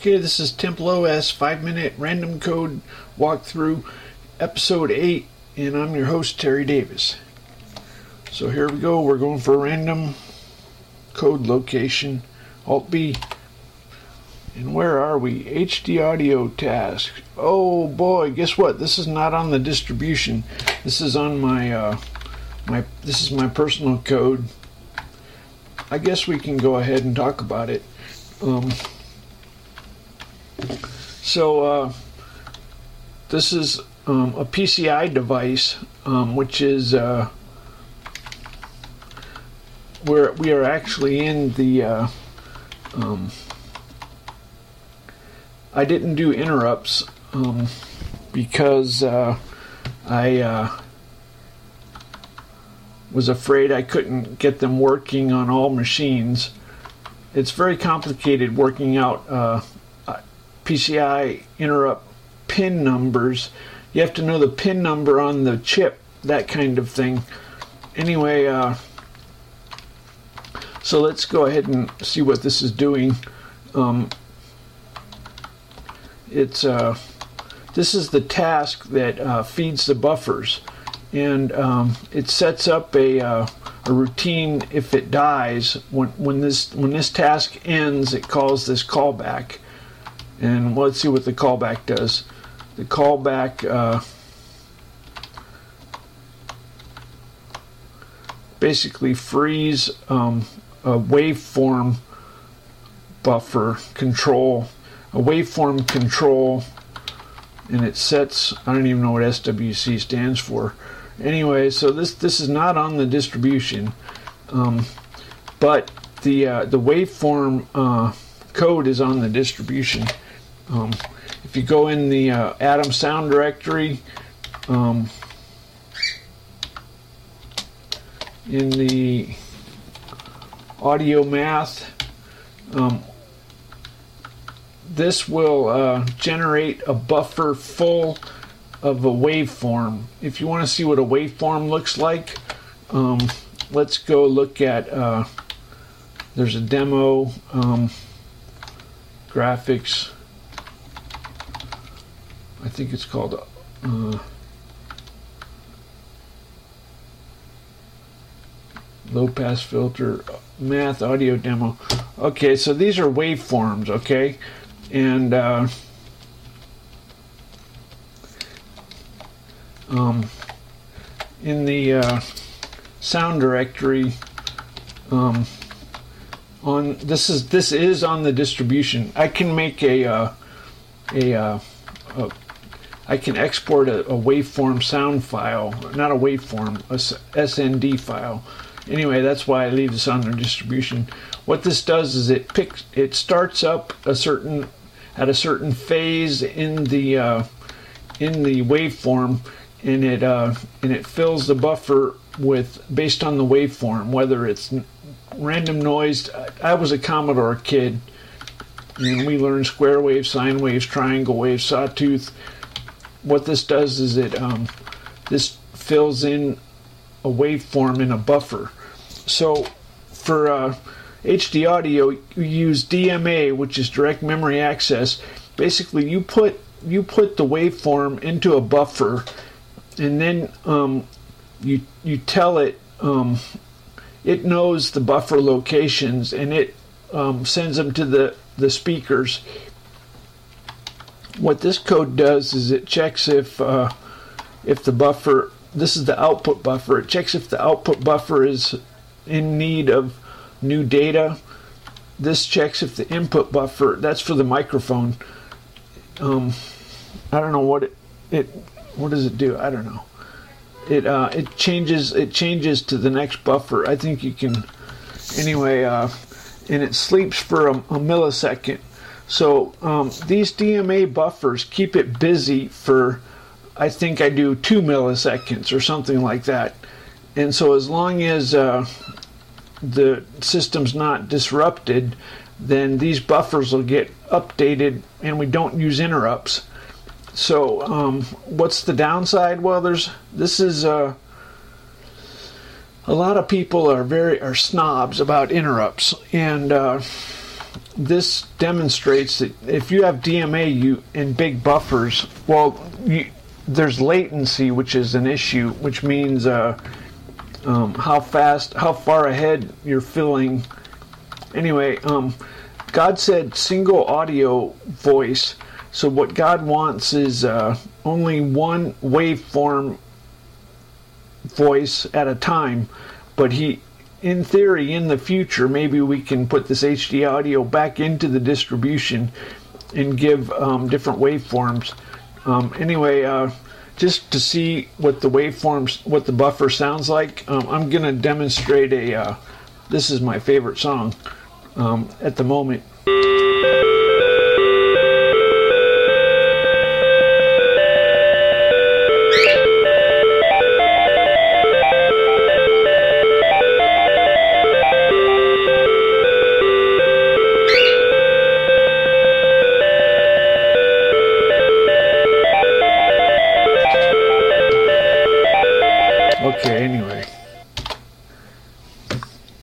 Okay, this is Temple OS 5-minute random code walkthrough, episode 8, and I'm your host, Terry Davis. So here we go. We're going for a random code location, Alt B. And where are we? HD audio task. Oh boy, guess what? This is not on the distribution. This is on my this is my personal code. I guess we can go ahead and talk about it. This is a PCI device, which is where we are actually in the I didn't do interrupts because I was afraid I couldn't get them working on all machines. It's very complicated working out PCI interrupt pin numbers. You have to know the pin number on the chip, that kind of thing. Anyway, so let's go ahead and see what this is doing. This is the task that feeds the buffers, and it sets up a routine. If it dies, when this task ends, it calls this callback. And let's see what the callback does. The callback basically frees a waveform buffer control, and it sets, I don't even know what SWC stands for. Anyway, so this is not on the distribution, but the waveform code is on the distribution. If you go in the Atom sound directory, in the audio math, this will generate a buffer full of a waveform. If you want to see what a waveform looks like, let's go look at, there's a demo, graphics, I think it's called low pass filter math audio demo. Okay, so these are waveforms, okay? And in the sound directory, this is on the distribution. I can make I can export a waveform sound file, not a waveform, a SND file. Anyway, that's why I leave this on the distribution. What this does is it starts up at a certain phase in the waveform, and it fills the buffer based on the waveform, whether it's random noise. I was a Commodore kid, and we learned square waves, sine waves, triangle waves, sawtooth. What this does is this fills in a waveform in a buffer. So for HD audio, you use DMA, which is direct memory access. Basically, you put the waveform into a buffer, and then you tell it, it knows the buffer locations, and it sends them to the speakers. What this code does is it checks if the buffer, this is the output buffer, it checks if the output buffer is in need of new data. This checks if the input buffer, that's for the microphone. I don't know what does it do? I don't know. It changes to the next buffer. I think you can, anyway, and it sleeps for a millisecond. So these DMA buffers keep it busy for, I think I do 2 milliseconds or something like that. And so as long as the system's not disrupted, then these buffers will get updated, and we don't use interrupts. So what's the downside? Well, this is a lot of people are snobs about interrupts, and this demonstrates that if you have DMA in big buffers, well, there's latency, which is an issue, which means how far ahead you're filling. Anyway, God said single audio voice. So what God wants is only one waveform voice at a time. But in theory, in the future, maybe we can put this HD audio back into the distribution and give different waveforms. Anyway, just to see what the waveforms, what the buffer sounds like, I'm going to demonstrate this is my favorite song at the moment. Okay, anyway.